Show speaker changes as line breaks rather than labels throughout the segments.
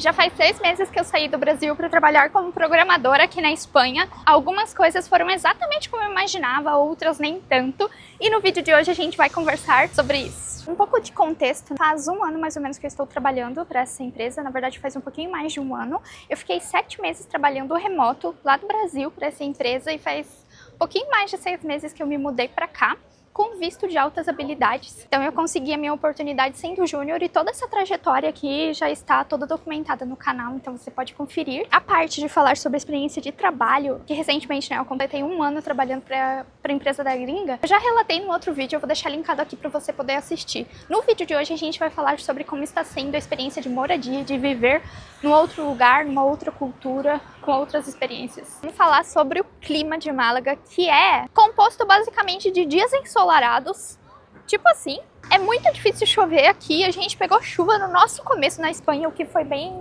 Já faz 6 meses que eu saí do Brasil para trabalhar como programadora aqui na Espanha. Algumas coisas foram exatamente como eu imaginava, outras nem tanto. E no vídeo de hoje a gente vai conversar sobre isso. Um pouco de contexto, faz 1 ano mais ou menos que eu estou trabalhando para essa empresa, na verdade faz um pouquinho mais de 1 ano. Eu fiquei 7 meses trabalhando remoto lá do Brasil para essa empresa e faz um pouquinho mais de 6 meses que eu me mudei para cá, com visto de altas habilidades. Então eu consegui a minha oportunidade sendo júnior e toda essa trajetória aqui já está toda documentada no canal, então você pode conferir. A parte de falar sobre a experiência de trabalho, que recentemente eu completei 1 ano trabalhando para a empresa da gringa, eu já relatei no outro vídeo, eu vou deixar linkado aqui para você poder assistir. No vídeo de hoje a gente vai falar sobre como está sendo a experiência de moradia, de viver num outro lugar, numa outra cultura, com outras experiências. Vamos falar sobre o clima de Málaga, que é composto basicamente de dias ensolarados, tipo assim. É muito difícil chover aqui, a gente pegou chuva no nosso começo na Espanha, o que foi bem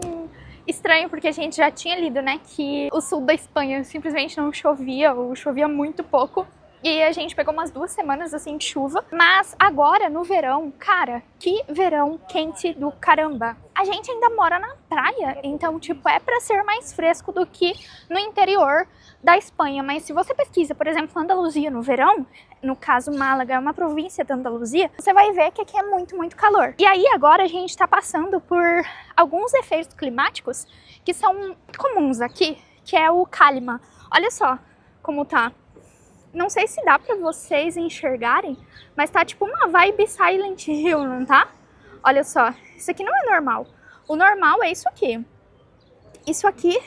estranho, porque a gente já tinha lido, né, que o sul da Espanha simplesmente não chovia, ou chovia muito pouco. E a gente pegou umas 2 semanas assim de chuva, mas agora no verão, cara, que verão quente do caramba. A gente ainda mora na praia, então tipo é pra ser mais fresco do que no interior da Espanha, mas se você pesquisa, por exemplo, Andaluzia no verão, no caso Málaga é uma província da Andaluzia, você vai ver que aqui é muito calor. E aí agora a gente tá passando por alguns efeitos climáticos que são comuns aqui, que é o calima. Olha só como tá. Não sei se dá pra vocês enxergarem, mas tá tipo uma vibe Silent Hill, não tá? Olha só, isso aqui não é normal. O normal é isso aqui. Isso aqui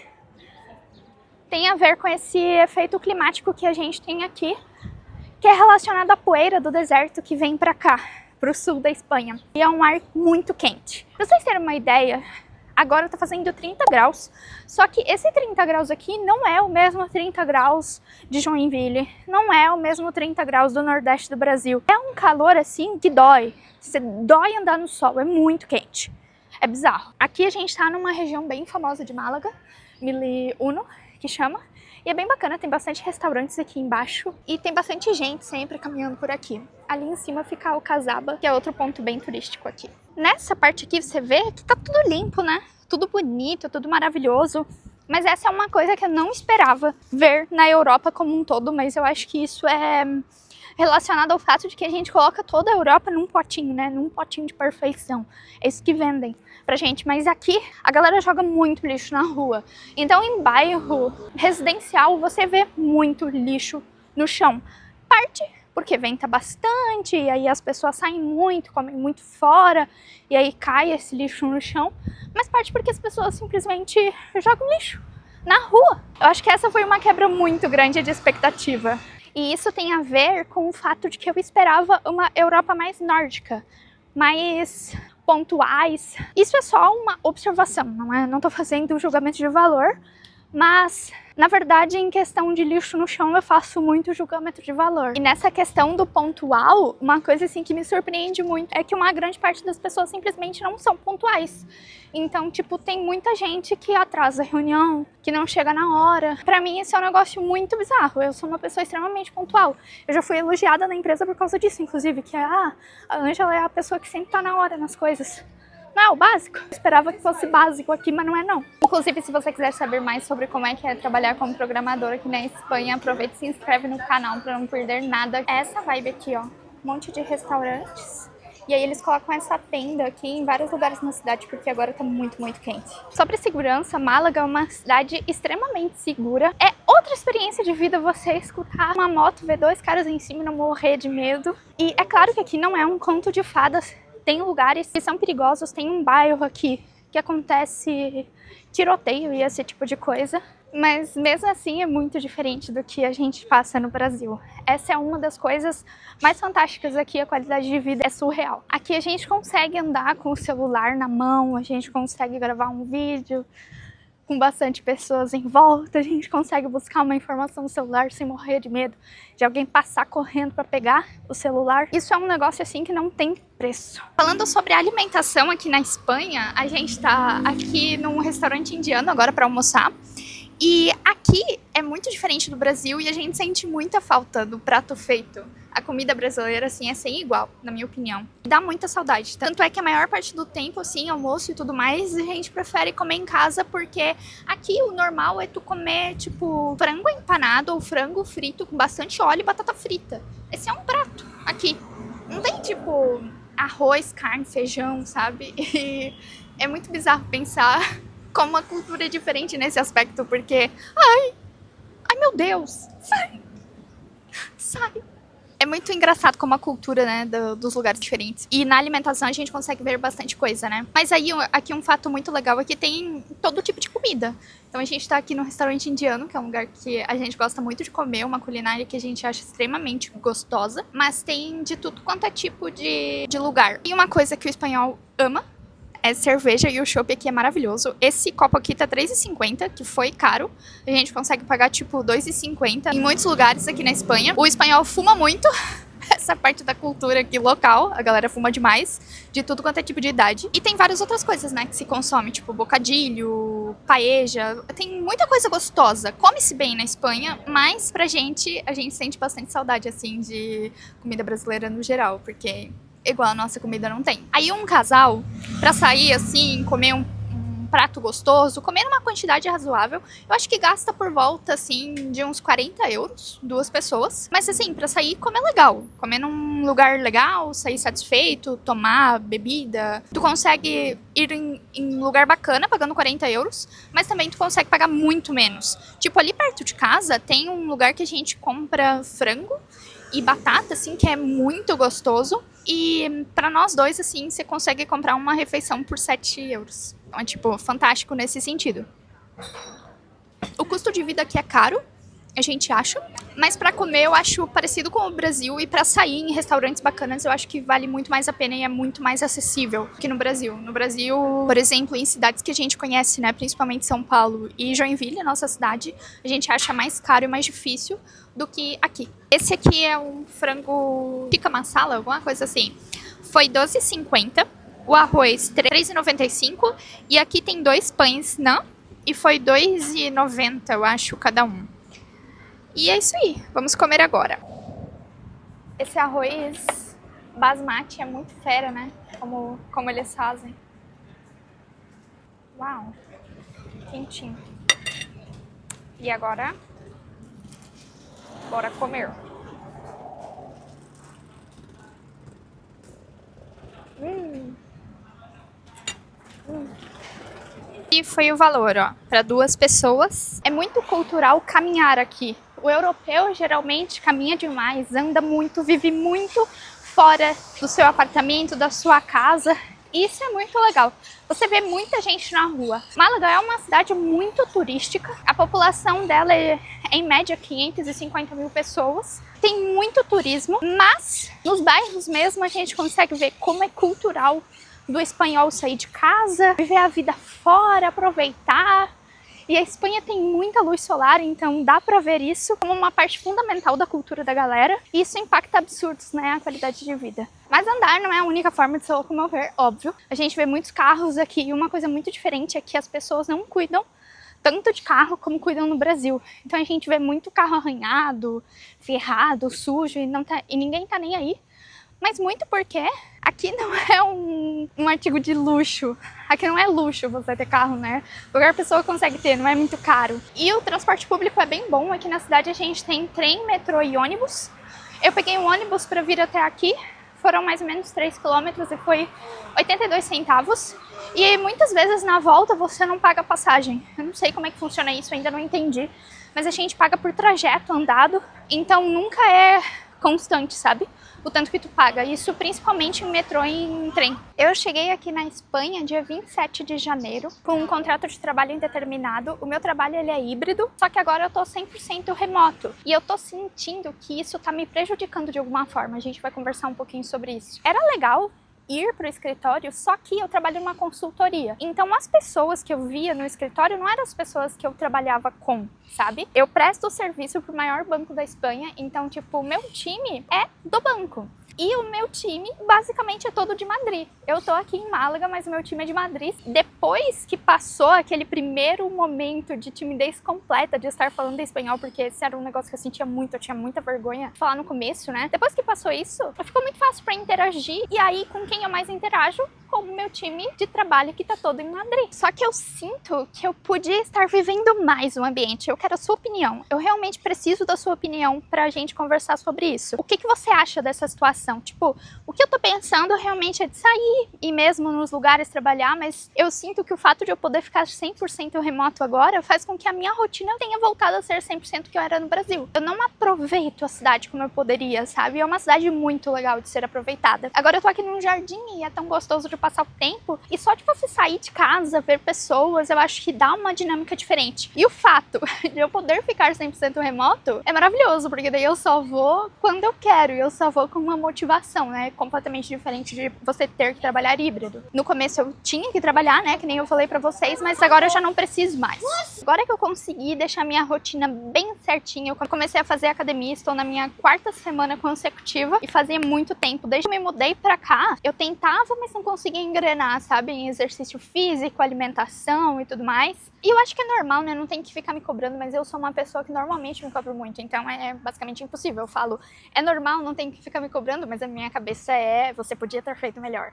tem a ver com esse efeito climático que a gente tem aqui, que é relacionado à poeira do deserto que vem pra cá, pro sul da Espanha. E é um ar muito quente. Pra vocês terem uma ideia, agora tá fazendo 30 graus, só que esse 30 graus aqui não é o mesmo 30 graus de Joinville, não é o mesmo 30 graus do Nordeste do Brasil. É um calor assim que dói, você dói andar no sol, é muito quente, é bizarro. Aqui a gente tá numa região bem famosa de Málaga, Mili Uno, que chama, e é bem bacana, tem bastante restaurantes aqui embaixo e tem bastante gente sempre caminhando por aqui. Ali em cima fica Alcazaba, que é outro ponto bem turístico aqui. Nessa parte aqui você vê que tá tudo limpo, né? Tudo bonito, tudo maravilhoso. Mas essa é uma coisa que eu não esperava ver na Europa como um todo, mas eu acho que isso é relacionado ao fato de que a gente coloca toda a Europa num potinho, né? Num potinho de perfeição. É isso que vendem pra gente. Mas aqui a galera joga muito lixo na rua. Então em bairro residencial você vê muito lixo no chão. Parte porque venta bastante, e aí as pessoas saem muito, comem muito fora, e aí cai esse lixo no chão, mas parte porque as pessoas simplesmente jogam lixo na rua. Eu acho que essa foi uma quebra muito grande de expectativa. E isso tem a ver com o fato de que eu esperava uma Europa mais nórdica, mais pontuais. Isso é só uma observação, não tô fazendo julgamento de valor, mas na verdade, em questão de lixo no chão, eu faço muito julgamento de valor. E nessa questão do pontual, uma coisa assim que me surpreende muito é que uma grande parte das pessoas simplesmente não são pontuais. Então, tipo, tem muita gente que atrasa a reunião, que não chega na hora. Pra mim, isso é um negócio muito bizarro. Eu sou uma pessoa extremamente pontual. Eu já fui elogiada na empresa por causa disso, inclusive, que a Ângela é a pessoa que sempre tá na hora nas coisas. Não é o básico? Eu esperava que fosse básico aqui, mas não é não. Inclusive, se você quiser saber mais sobre como é que é trabalhar como programadora aqui na Espanha, aproveita e se inscreve no canal para não perder nada. Essa vibe aqui, ó, um monte de restaurantes. E aí eles colocam essa tenda aqui em vários lugares na cidade, porque agora tá muito quente. Sobre segurança, Málaga é uma cidade extremamente segura. É outra experiência de vida você escutar uma moto, ver 2 caras em cima e não morrer de medo. E é claro que aqui não é um conto de fadas. Tem lugares que são perigosos, tem um bairro aqui que acontece tiroteio e esse tipo de coisa. Mas mesmo assim é muito diferente do que a gente passa no Brasil. Essa é uma das coisas mais fantásticas aqui, a qualidade de vida é surreal. Aqui a gente consegue andar com o celular na mão, a gente consegue gravar um vídeo com bastante pessoas em volta, a gente consegue buscar uma informação no celular sem morrer de medo de alguém passar correndo para pegar o celular. Isso é um negócio assim que não tem preço. Falando sobre a alimentação aqui na Espanha, a gente tá aqui num restaurante indiano agora para almoçar. E aqui é muito diferente do Brasil e a gente sente muita falta do prato feito. A comida brasileira, assim, é sem igual, na minha opinião. Dá muita saudade. Tanto é que a maior parte do tempo, assim, almoço e tudo mais, a gente prefere comer em casa, porque aqui o normal é tu comer, tipo, frango empanado ou frango frito com bastante óleo e batata frita. Esse é um prato aqui. Não tem, tipo, arroz, carne, feijão, sabe? E é muito bizarro pensar como a cultura é diferente nesse aspecto, porque... Ai meu Deus! Sai! É muito engraçado como a cultura, né, dos lugares diferentes. E na alimentação a gente consegue ver bastante coisa, né? Mas aí, aqui um fato muito legal é que tem todo tipo de comida. Então a gente tá aqui no restaurante indiano, que é um lugar que a gente gosta muito de comer, uma culinária que a gente acha extremamente gostosa. Mas tem de tudo quanto é tipo de lugar. E uma coisa que o espanhol ama é cerveja, e o chopp aqui é maravilhoso. Esse copo aqui tá R$3,50, que foi caro. A gente consegue pagar tipo R$2,50 em muitos lugares aqui na Espanha. O espanhol fuma muito. Essa parte da cultura aqui local, a galera fuma demais, de tudo quanto é tipo de idade. E tem várias outras coisas, né, que se consome, tipo bocadilho, paella, tem muita coisa gostosa. Come-se bem na Espanha, mas pra gente, a gente sente bastante saudade, assim, de comida brasileira no geral, porque igual a nossa comida não tem. Aí um casal, pra sair assim, comer um prato gostoso, comer numa quantidade razoável, eu acho que gasta por volta, assim, de uns 40 euros, 2 pessoas. Mas assim, pra sair, comer legal. Comer num lugar legal, sair satisfeito, tomar bebida. Tu consegue ir em lugar bacana, pagando 40 euros, mas também tu consegue pagar muito menos. Tipo, ali perto de casa, tem um lugar que a gente compra frango e batata, assim, que é muito gostoso. E pra nós dois, assim, você consegue comprar uma refeição por 7 euros. Então é, tipo, fantástico nesse sentido. O custo de vida aqui é caro, a gente acha. Mas pra comer eu acho parecido com o Brasil. E pra sair em restaurantes bacanas eu acho que vale muito mais a pena e é muito mais acessível que no Brasil. No Brasil, por exemplo, em cidades que a gente conhece, né, principalmente São Paulo e Joinville, nossa cidade, a gente acha mais caro e mais difícil do que aqui. Esse aqui é um frango tikka masala, alguma coisa assim. Foi R$12,50. O arroz R$3,95. E aqui tem 2 pães nã. E foi R$2,90, eu acho, cada um. E é isso aí. Vamos comer agora. Esse arroz basmati é muito fera, né? Como eles fazem. Uau. Quentinho. E agora... bora comer. E foi o valor, ó, para 2 pessoas. É muito cultural caminhar aqui. O europeu geralmente caminha demais, anda muito, vive muito fora do seu apartamento, da sua casa. Isso é muito legal. Você vê muita gente na rua. Málaga é uma cidade muito turística. A população dela é, em média, 550 mil pessoas. Tem muito turismo, mas nos bairros mesmo a gente consegue ver como é cultural do espanhol sair de casa, viver a vida fora, aproveitar. E a Espanha tem muita luz solar, então dá pra ver isso como uma parte fundamental da cultura da galera. E isso impacta absurdos, né, a qualidade de vida. Mas andar não é a única forma de se locomover, óbvio. A gente vê muitos carros aqui e uma coisa muito diferente é que as pessoas não cuidam tanto de carro como cuidam no Brasil. Então a gente vê muito carro arranhado, ferrado, sujo e ninguém tá nem aí. Mas muito porque aqui não é um artigo de luxo. Aqui não é luxo você ter carro, né? Qualquer pessoa consegue ter, não é muito caro. E o transporte público é bem bom. Aqui na cidade a gente tem trem, metrô e ônibus. Eu peguei um ônibus para vir até aqui. Foram mais ou menos 3 quilômetros e foi 82 centavos. E muitas vezes na volta você não paga passagem. Eu não sei como é que funciona isso, ainda não entendi. Mas a gente paga por trajeto andado. Então nunca é constante, sabe? O tanto que tu paga, isso principalmente em metrô e em trem. Eu cheguei aqui na Espanha dia 27 de janeiro com um contrato de trabalho indeterminado. O meu trabalho ele é híbrido, só que agora eu tô 100% remoto. E eu tô sentindo que isso tá me prejudicando de alguma forma. A gente vai conversar um pouquinho sobre isso. Era legal ir para o escritório, só que eu trabalho numa consultoria. Então as pessoas que eu via no escritório não eram as pessoas que eu trabalhava com, sabe? Eu presto serviço pro maior banco da Espanha, então tipo, o meu time é do banco. E o meu time basicamente é todo de Madrid. Eu tô aqui em Málaga, mas o meu time é de Madrid. Depois que passou aquele primeiro momento de timidez completa de estar falando espanhol, porque esse era um negócio que eu sentia muito, eu tinha muita vergonha de falar no começo, né? Depois que passou isso, ficou muito fácil pra interagir. E aí, com quem eu mais interajo? Com o meu time de trabalho que tá todo em Madrid. Só que eu sinto que eu podia estar vivendo mais o ambiente. Eu quero a sua opinião. Eu realmente preciso da sua opinião pra gente conversar sobre isso. O que você acha dessa situação? Tipo, o que eu tô pensando realmente é de sair e mesmo nos lugares trabalhar, mas eu sinto que o fato de eu poder ficar 100% remoto agora faz com que a minha rotina tenha voltado a ser 100% que eu era no Brasil. Eu não aproveito a cidade como eu poderia, sabe? É uma cidade muito legal de ser aproveitada. Agora eu tô aqui num jardim e é tão gostoso de passar o tempo, e só de você sair de casa, ver pessoas, eu acho que dá uma dinâmica diferente. E o fato de eu poder ficar 100% remoto é maravilhoso, porque daí eu só vou quando eu quero, e eu só vou com uma motivação, né? Completamente diferente de você ter que trabalhar híbrido. No começo eu tinha que trabalhar, né? Que nem eu falei pra vocês, mas agora eu já não preciso mais. Agora que eu consegui deixar minha rotina bem certinha, eu comecei a fazer academia, estou na minha 4ª semana consecutiva, e fazia muito tempo. Desde que eu me mudei pra cá, eu tentava, mas não conseguia engrenar, sabe? Em exercício físico, alimentação e tudo mais. E eu acho que é normal, né? Não tem que ficar me cobrando, mas eu sou uma pessoa que normalmente me cobro muito, então é basicamente impossível. Eu falo, é normal, não tem que ficar me cobrando, mas a minha cabeça é, você podia ter feito melhor.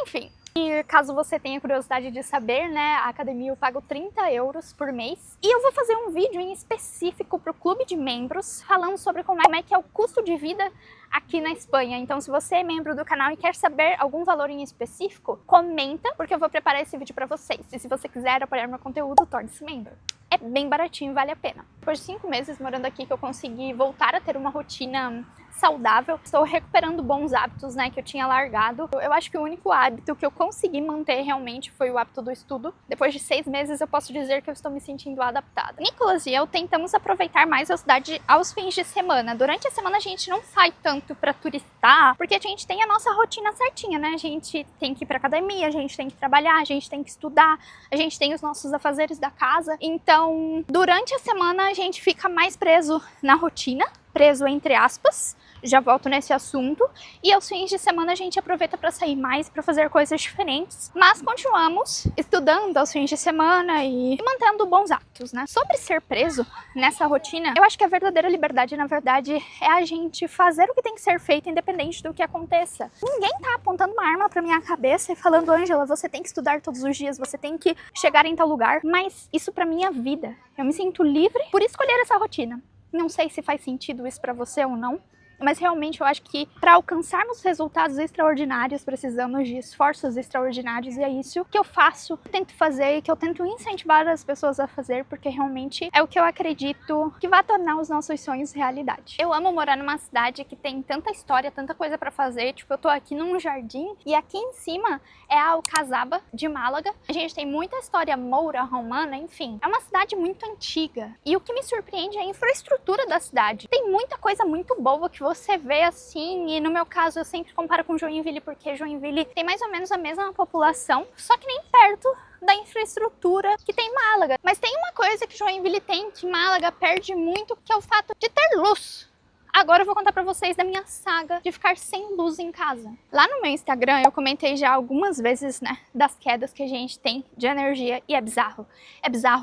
Enfim, e caso você tenha curiosidade de saber, né, a academia eu pago 30 euros por mês. E eu vou fazer um vídeo em específico para o clube de membros, falando sobre como é que é o custo de vida aqui na Espanha. Então, se você é membro do canal e quer saber algum valor em específico, comenta, porque eu vou preparar esse vídeo para vocês. E se você quiser apoiar meu conteúdo, torne-se membro. É bem baratinho, vale a pena. Depois de 5 meses morando aqui que eu consegui voltar a ter uma rotina saudável, estou recuperando bons hábitos, né, que eu tinha largado. Eu acho que o único hábito que eu consegui manter realmente foi o hábito do estudo. Depois de 6 meses eu posso dizer que eu estou me sentindo adaptada. Nicolas e eu tentamos aproveitar mais a cidade aos fins de semana. Durante a semana a gente não sai tanto para turistar, porque a gente tem a nossa rotina certinha, né? A gente tem que ir para academia, a gente tem que trabalhar, a gente tem que estudar, a gente tem os nossos afazeres da casa. Então, durante a semana a gente fica mais preso na rotina, preso entre aspas, já volto nesse assunto, e aos fins de semana a gente aproveita para sair mais, para fazer coisas diferentes, mas continuamos estudando aos fins de semana e mantendo bons hábitos, né? Sobre ser preso nessa rotina, eu acho que a verdadeira liberdade, na verdade, é a gente fazer o que tem que ser feito independente do que aconteça. Ninguém tá apontando uma arma pra minha cabeça e falando, Ângela, você tem que estudar todos os dias, você tem que chegar em tal lugar, mas isso pra minha vida. Eu me sinto livre por escolher essa rotina. Não sei se faz sentido isso pra você ou não, mas realmente eu acho que para alcançarmos resultados extraordinários precisamos de esforços extraordinários, e é isso que eu faço, tento fazer e que eu tento incentivar as pessoas a fazer, porque realmente é o que eu acredito que vai tornar os nossos sonhos realidade. Eu amo morar numa cidade que tem tanta história, tanta coisa para fazer. Tipo, eu tô aqui num jardim e aqui em cima é a Alcazaba de Málaga. A gente tem muita história moura, romana, enfim. É uma cidade muito antiga e o que me surpreende é a infraestrutura da cidade. Tem muita coisa muito boa que você vê assim, e no meu caso eu sempre comparo com Joinville, porque Joinville tem mais ou menos a mesma população, só que nem perto da infraestrutura que tem Málaga. Mas tem uma coisa que Joinville tem que Málaga perde muito, que é o fato de ter luz. Agora eu vou contar pra vocês da minha saga de ficar sem luz em casa. Lá no meu Instagram eu comentei já algumas vezes, né, das quedas que a gente tem de energia, e é bizarro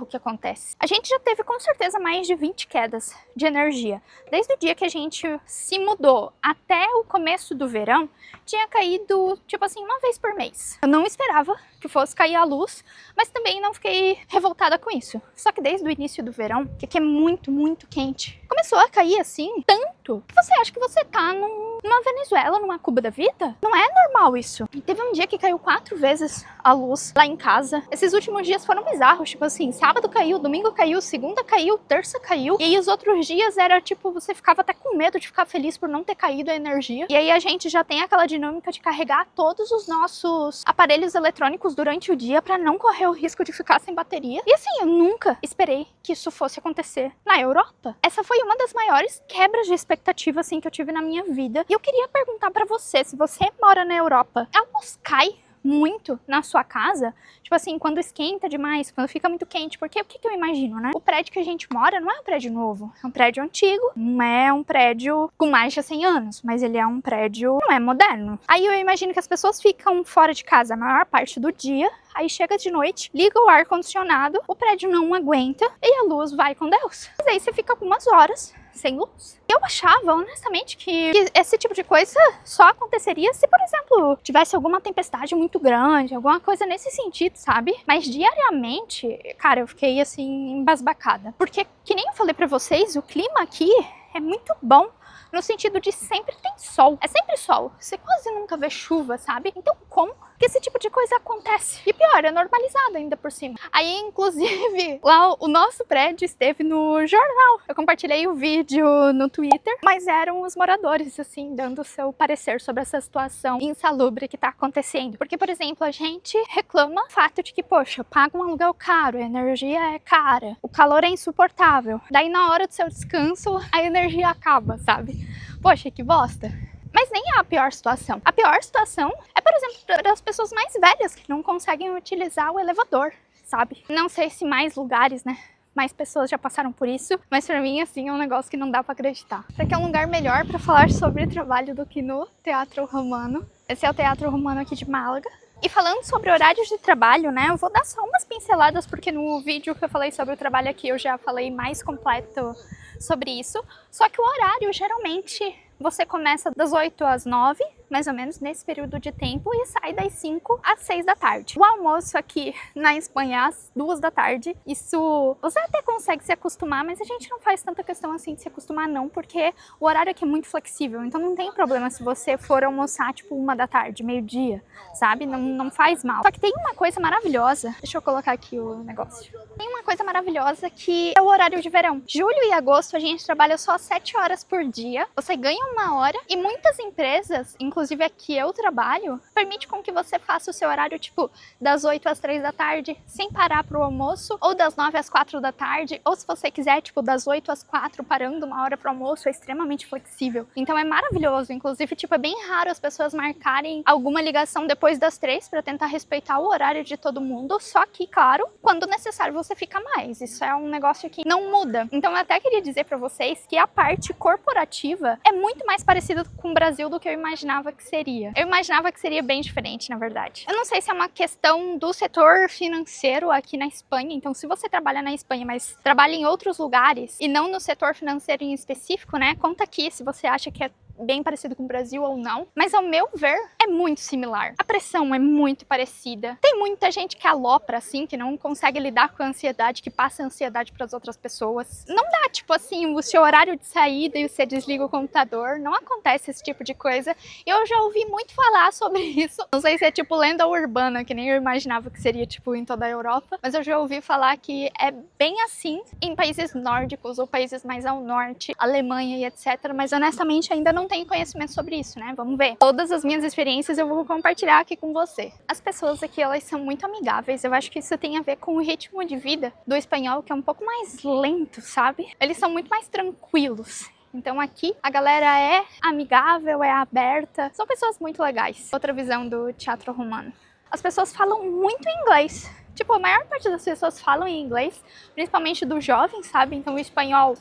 o que acontece. A gente já teve com certeza mais de 20 quedas de energia. Desde o dia que a gente se mudou até o começo do verão, tinha caído, tipo assim, uma vez por mês. Eu não esperava que fosse cair a luz, mas também não fiquei revoltada com isso. Só que desde o início do verão, que aqui é muito, muito quente, começou a cair assim, tanto que você acha que você tá numa Venezuela, numa Cuba da vida? Não é normal isso. E teve um dia que caiu 4 vezes a luz lá em casa. Esses últimos dias foram bizarros, tipo assim, sábado caiu, domingo caiu, segunda caiu, terça caiu. E aí os outros dias era tipo, você ficava até com medo de ficar feliz por não ter caído a energia. E aí a gente já tem aquela dinâmica de carregar todos os nossos aparelhos eletrônicos durante o dia pra não correr o risco de ficar sem bateria. E assim, eu nunca esperei que isso fosse acontecer na Europa. Essa foi uma das maiores quebras de expectativa assim que eu tive na minha vida. E eu queria perguntar pra você, se você mora na Europa, a luz cai muito na sua casa, tipo assim, quando esquenta demais, quando fica muito quente, porque o que eu imagino, né? O prédio que a gente mora não é um prédio novo, é um prédio antigo, não é um prédio com mais de 100 anos, mas ele é um prédio, não é moderno. Aí eu imagino que as pessoas ficam fora de casa a maior parte do dia, aí chega de noite, liga o ar-condicionado, o prédio não aguenta e a luz vai com Deus. Mas aí você fica algumas horas sem luz. Eu achava, honestamente, que esse tipo de coisa só aconteceria se, por exemplo, tivesse alguma tempestade muito grande, alguma coisa nesse sentido, sabe? Mas diariamente, cara, eu fiquei assim, embasbacada. Porque, que nem eu falei pra vocês, o clima aqui é muito bom. No sentido de sempre tem sol. É sempre sol. Você quase nunca vê chuva, sabe? Então como que esse tipo de coisa acontece? E pior, é normalizado ainda por cima. Aí, inclusive, lá o nosso prédio esteve no jornal. Eu compartilhei o vídeo no Twitter, mas eram os moradores, assim, dando o seu parecer sobre essa situação insalubre que tá acontecendo. Porque, por exemplo, a gente reclama o fato de que, poxa, paga um aluguel caro, a energia é cara, o calor é insuportável. Daí, na hora do seu descanso, a energia acaba, sabe? Poxa, que bosta. Mas nem é a pior situação. A pior situação é, por exemplo, para as pessoas mais velhas que não conseguem utilizar o elevador, sabe? Não sei se mais lugares, né? Mais pessoas já passaram por isso, mas pra mim, assim, é um negócio que não dá pra acreditar. Será que é um lugar melhor pra falar sobre trabalho do que no Teatro Romano? Esse é o Teatro Romano aqui de Málaga. E falando sobre horários de trabalho, né, eu vou dar só umas pinceladas, porque no vídeo que eu falei sobre o trabalho aqui, eu já falei mais completo sobre isso. Só que o horário, geralmente, você começa das 8 às 9, mais ou menos, nesse período de tempo, e sai das 5 às 6 da tarde. O almoço aqui na Espanha às 2 da tarde, isso você até consegue se acostumar, mas a gente não faz tanta questão assim de se acostumar não, porque o horário aqui é muito flexível, então não tem problema se você for almoçar tipo 1 da tarde, meio-dia, sabe? Não faz mal. Só que tem uma coisa maravilhosa, deixa eu colocar aqui o negócio. Tem uma coisa maravilhosa que é o horário de verão. Julho e agosto a gente trabalha só 7 horas por dia, você ganha 1 hora, e muitas empresas, inclusive aqui eu trabalho, permite com que você faça o seu horário tipo das 8 às 3 da tarde, sem parar pro almoço, ou das 9 às 4 da tarde, ou se você quiser tipo das 8 às 4 parando 1 hora pro almoço, é extremamente flexível. Então é maravilhoso, inclusive tipo é bem raro as pessoas marcarem alguma ligação depois das 3 para tentar respeitar o horário de todo mundo, só que claro, quando necessário você fica mais, isso é um negócio que não muda. Então eu até queria dizer para vocês que a parte corporativa é muito mais parecida com o Brasil do que eu imaginava que seria. Eu imaginava que seria bem diferente, na verdade. Eu não sei se é uma questão do setor financeiro aqui na Espanha, então se você trabalha na Espanha, mas trabalha em outros lugares e não no setor financeiro em específico, né? Conta aqui se você acha que é bem parecido com o Brasil ou não, mas ao meu ver é muito similar. A pressão é muito parecida. Tem muita gente que alopra assim, que não consegue lidar com a ansiedade, que passa a ansiedade para as outras pessoas. Não dá tipo assim o seu horário de saída e você desliga o computador, não acontece esse tipo de coisa. Eu já ouvi muito falar sobre isso. Não sei se é tipo lenda urbana, que nem eu imaginava que seria tipo em toda a Europa, mas eu já ouvi falar que é bem assim em países nórdicos ou países mais ao norte, Alemanha e etc, mas honestamente ainda não tenho conhecimento sobre isso, né? Vamos ver. Todas as minhas experiências eu vou compartilhar aqui com você. As pessoas aqui, elas são muito amigáveis. Eu acho que isso tem a ver com o ritmo de vida do espanhol, que é um pouco mais lento, sabe? Eles são muito mais tranquilos. Então aqui a galera é amigável, é aberta. São pessoas muito legais. Outra visão do Teatro Romano. As pessoas falam muito inglês. Tipo, a maior parte das pessoas falam em inglês, principalmente dos jovens, sabe? Então o espanhol,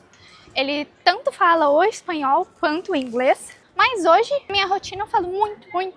ele tanto fala o espanhol quanto o inglês, mas hoje, na minha rotina, eu falo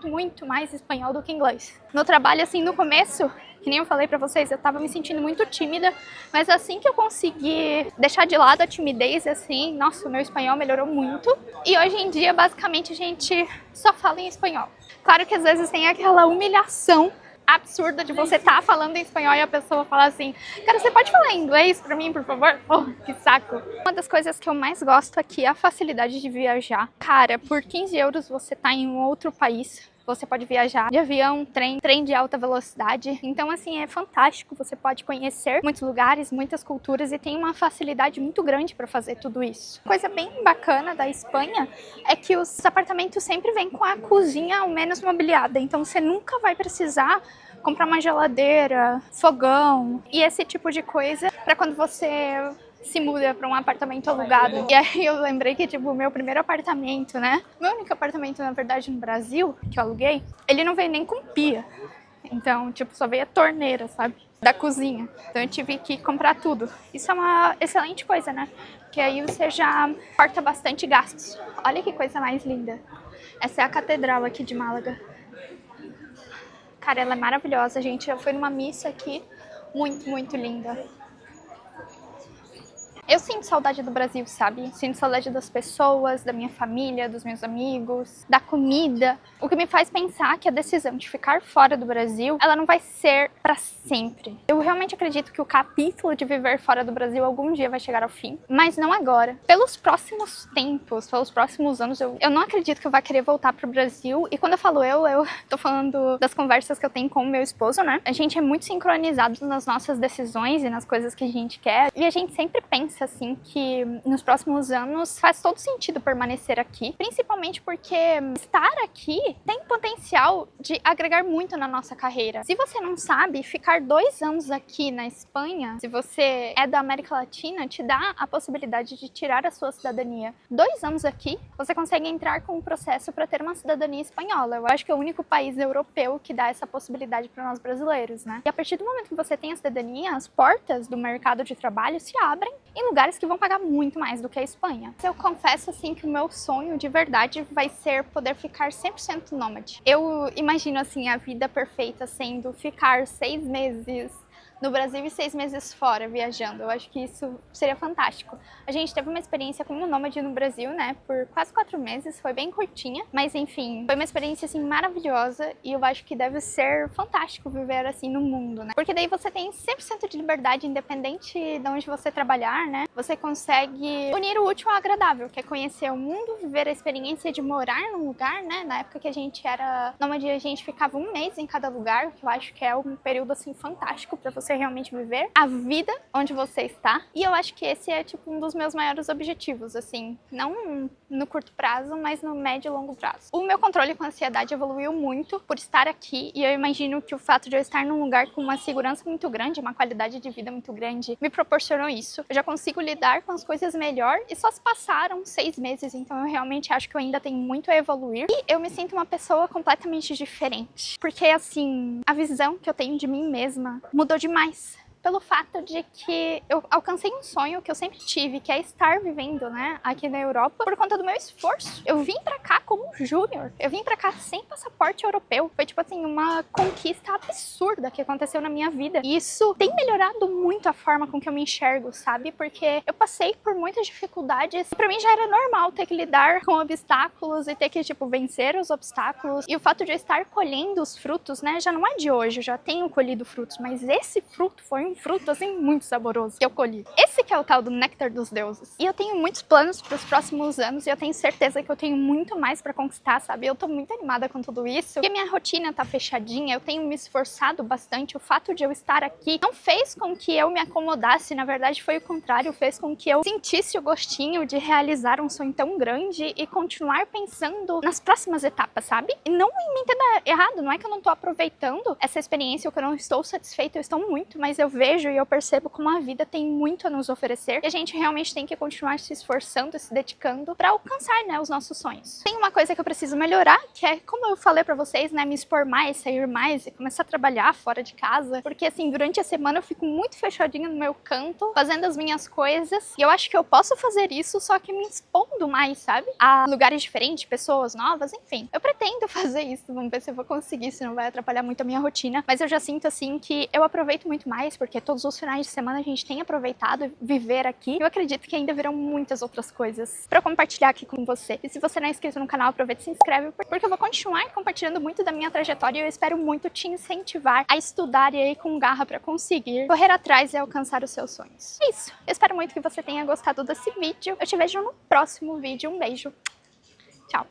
muito mais espanhol do que inglês. No trabalho, assim, no começo, que nem eu falei pra vocês, eu tava me sentindo muito tímida, mas assim que eu consegui deixar de lado a timidez, assim, nossa, o meu espanhol melhorou muito. E hoje em dia, basicamente, a gente só fala em espanhol. Claro que às vezes tem aquela humilhação absurda de você estar falando em espanhol e a pessoa falar assim, cara, você pode falar em inglês pra mim, por favor? Oh, que saco. Uma das coisas que eu mais gosto aqui é a facilidade de viajar. Cara, por 15 euros você tá em um outro país. Você pode viajar de avião, trem de alta velocidade. Então, assim, é fantástico. Você pode conhecer muitos lugares, muitas culturas e tem uma facilidade muito grande para fazer tudo isso. Coisa bem bacana da Espanha é que os apartamentos sempre vêm com a cozinha ao menos mobiliada. Então, você nunca vai precisar comprar uma geladeira, fogão e esse tipo de coisa para quando você se muda para um apartamento alugado. E aí eu lembrei que, tipo, o meu primeiro apartamento, né? Meu único apartamento, na verdade, no Brasil, que eu aluguei, ele não veio nem com pia. Então, tipo, só veio a torneira, sabe? Da cozinha. Então eu tive que comprar tudo. Isso é uma excelente coisa, né? Porque aí você já corta bastante gastos. Olha que coisa mais linda. Essa é a catedral aqui de Málaga. Cara, ela é maravilhosa, gente. Já fui numa missa aqui. Muito, muito linda. Eu sinto saudade do Brasil, sabe? Sinto saudade das pessoas, da minha família, dos meus amigos, da comida. O que me faz pensar que a decisão de ficar fora do Brasil, ela não vai ser pra sempre. Eu realmente acredito que o capítulo de viver fora do Brasil algum dia vai chegar ao fim, mas não agora. Pelos próximos tempos, pelos próximos anos, eu não acredito que eu vá querer voltar pro Brasil. E quando eu falo eu tô falando das conversas que eu tenho com o meu esposo, né? A gente é muito sincronizado nas nossas decisões e nas coisas que a gente quer. E a gente sempre pensa assim que nos próximos anos faz todo sentido permanecer aqui, principalmente porque estar aqui tem potencial de agregar muito na nossa carreira. Se você não sabe, ficar 2 anos aqui na Espanha, se você é da América Latina, te dá a possibilidade de tirar a sua cidadania. 2 anos aqui, você consegue entrar com um processo para ter uma cidadania espanhola. Eu acho que é o único país europeu que dá essa possibilidade para nós brasileiros, né? E a partir do momento que você tem a cidadania, as portas do mercado de trabalho se abrem em lugares que vão pagar muito mais do que a Espanha. Eu confesso assim que o meu sonho de verdade vai ser poder ficar 100% nômade. Eu imagino assim a vida perfeita sendo ficar 6 meses no Brasil e 6 meses fora viajando. Eu acho que isso seria fantástico. A gente teve uma experiência como nômade no Brasil, né, por quase 4 meses, foi bem curtinha, mas enfim, foi uma experiência assim maravilhosa e eu acho que deve ser fantástico viver assim no mundo, né? Porque daí você tem 100% de liberdade, independente de onde você trabalhar, né? Você consegue unir o útil ao agradável, que é conhecer o mundo, viver a experiência de morar num lugar, né? Na época que a gente era nômade, a gente ficava 1 mês em cada lugar, que eu acho que é um período assim fantástico para você realmente viver a vida onde você está. E eu acho que esse é tipo um dos meus maiores objetivos, assim, não no curto prazo, mas no médio e longo prazo. O meu controle com a ansiedade evoluiu muito por estar aqui e eu imagino que o fato de eu estar num lugar com uma segurança muito grande, uma qualidade de vida muito grande, me proporcionou isso. Eu já consigo lidar com as coisas melhor e só se passaram 6 meses, então eu realmente acho que eu ainda tenho muito a evoluir e eu me sinto uma pessoa completamente diferente. Porque, assim, a visão que eu tenho de mim mesma mudou demais. Pelo fato de que eu alcancei um sonho que eu sempre tive, que é estar vivendo, né, aqui na Europa, por conta do meu esforço. Eu vim pra cá como júnior, eu vim pra cá sem passaporte europeu. Foi, tipo assim, uma conquista absurda que aconteceu na minha vida. E isso tem melhorado muito a forma com que eu me enxergo, sabe? Porque eu passei por muitas dificuldades e pra mim já era normal ter que lidar com obstáculos e ter que, tipo, vencer os obstáculos. E o fato de eu estar colhendo os frutos, né, já não é de hoje, eu já tenho colhido frutos, mas esse fruto foi um fruto, assim, muito saboroso que eu colhi. Esse que é o tal do néctar dos deuses. E eu tenho muitos planos para os próximos anos e eu tenho certeza que eu tenho muito mais para conquistar, sabe? Eu tô muito animada com tudo isso. Porque minha rotina tá fechadinha, eu tenho me esforçado bastante. O fato de eu estar aqui não fez com que eu me acomodasse, na verdade foi o contrário, fez com que eu sentisse o gostinho de realizar um sonho tão grande e continuar pensando nas próximas etapas, sabe? E não me entenda errado, não é que eu não tô aproveitando essa experiência ou que eu não estou satisfeita, eu estou muito, mas eu vejo e eu percebo como a vida tem muito a nos oferecer e a gente realmente tem que continuar se esforçando, se dedicando para alcançar, né, os nossos sonhos. Tem uma coisa que eu preciso melhorar, que é, como eu falei para vocês, né, me expor mais, sair mais e começar a trabalhar fora de casa, porque assim, durante a semana eu fico muito fechadinha no meu canto, fazendo as minhas coisas, e eu acho que eu posso fazer isso, só que me expondo mais, sabe? A lugares diferentes, pessoas novas, enfim. Eu pretendo fazer isso, vamos ver se eu vou conseguir, se não vai atrapalhar muito a minha rotina, mas eu já sinto assim que eu aproveito muito mais, porque todos os finais de semana a gente tem aproveitado viver aqui. Eu acredito que ainda virão muitas outras coisas pra compartilhar aqui com você. E se você não é inscrito no canal, aproveita e se inscreve, porque eu vou continuar compartilhando muito da minha trajetória e eu espero muito te incentivar a estudar e aí com garra pra conseguir correr atrás e alcançar os seus sonhos. É isso. Eu espero muito que você tenha gostado desse vídeo. Eu te vejo no próximo vídeo. Um beijo. Tchau.